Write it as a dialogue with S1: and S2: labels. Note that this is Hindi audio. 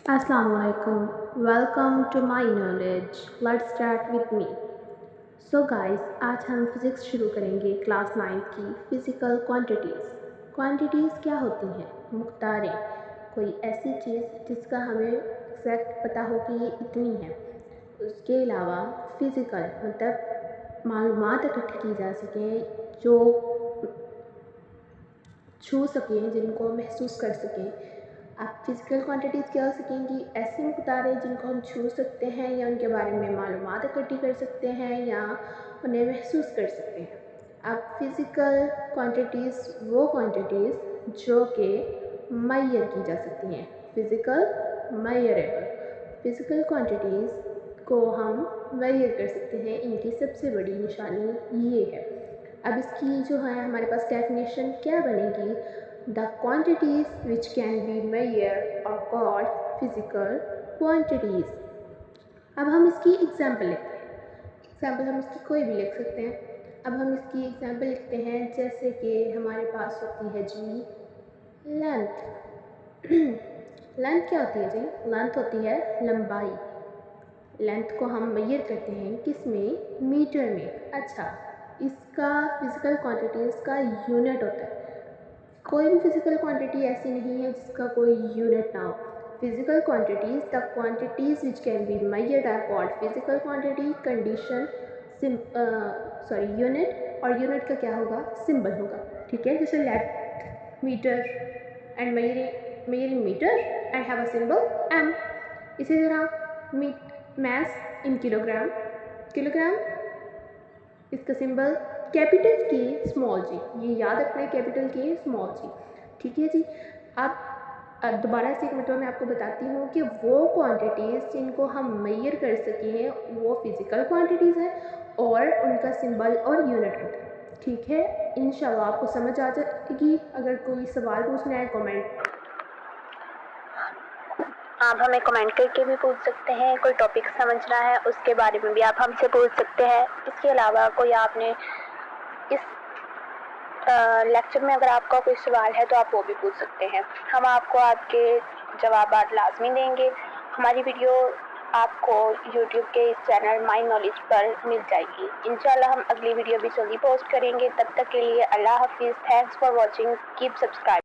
S1: Assalamu alaikum. Welcome to my knowledge. Let's start with me. So guys, आज हम फिज़िक्स शुरू करेंगे क्लास 9 की फिज़िकल क्वांटिटीज़। क्वांटिटीज़ क्या होती हैं? मकदारें, कोई ऐसी चीज़ जिसका हमें एग्जैक्ट पता हो कि ये इतनी है। उसके अलावा फ़िज़िकल मतलब मालूमात इकट्ठी की जा सकें जो छू सकें, जिनको महसूस कर सकें। आप फिज़िकल क्वांटिटीज़ क्या हो सकेंगी? ऐसी मकदारें जिनको हम छू सकते हैं या उनके बारे में मालूमात इकट्ठी कर सकते हैं या उन्हें महसूस कर सकते हैं। अब फ़िज़िकल क्वांटिटीज़ वो क्वांटिटीज़ जो कि मेजर की जा सकती हैं। फ़िज़िकल मेजरेबल फ़िज़िकल क्वांटिटीज़ को हम मेजर कर सकते हैं। इनकी सबसे बड़ी निशानी ये है। अब इसकी जो है हमारे पास डेफिनेशन क्या बनेगी? The quantities which can be measured और कॉल्ड फिजिकल क्वांटिटीज़। अब हम इसकी एग्जांपल लेते हैं। एग्जांपल हम इसकी कोई भी लिख सकते हैं। अब हम इसकी एग्जांपल लिखते हैं, जैसे कि हमारे पास होती है जी लेंथ। लेंथ क्या होती है जी? लेंथ होती है लंबाई। लेंथ को हम मेजर करते हैं किस में? मीटर में। अच्छा, इसका फिज़िकल क्वांटिटीज़ का यूनिट होता है। कोई भी फिज़िकल क्वांटिटी ऐसी नहीं है जिसका कोई यूनिट ना हो। Physical quantities, the quantities which can be measured are called physical quantity. Condition unit, और यूनिट का क्या होगा? सिंबल होगा। ठीक है, जैसे let meter and measuring meter and have a symbol m। इसी तरह मैस इन किलोग्राम, किलोग्राम इसका symbol capital K small G. ये याद रखना है, कैपिटल के स्मॉल जी। ठीक है जी। अब दोबारा से एक मतलब मैं आपको बताती हूँ कि वो क्वांटिटीज़ जिनको हम मेजर कर सके हैं वो फिज़िकल क्वांटिटीज़ हैं और उनका सिंबल और यूनिट होता है। ठीक है, इंशाल्लाह आपको समझ आ जाएगी। अगर कोई सवाल पूछना है कमेंट,
S2: आप हमें कमेंट करके भी पूछ सकते हैं। कोई टॉपिक समझना है उसके बारे में भी आप हमसे पूछ सकते हैं। इसके अलावा कोई आपने इस लेक्चर में अगर आपका कोई सवाल है तो आप वो भी पूछ सकते हैं। हम आपको आपके जवाब लाजमी देंगे। हमारी वीडियो आपको यूट्यूब के इस चैनल माई नॉलेज पर मिल जाएगी। इंशाल्लाह हम अगली वीडियो भी जल्दी पोस्ट करेंगे। तब तक के लिए अल्लाह हाफिज़। Thanks for watching. Keep subscribe.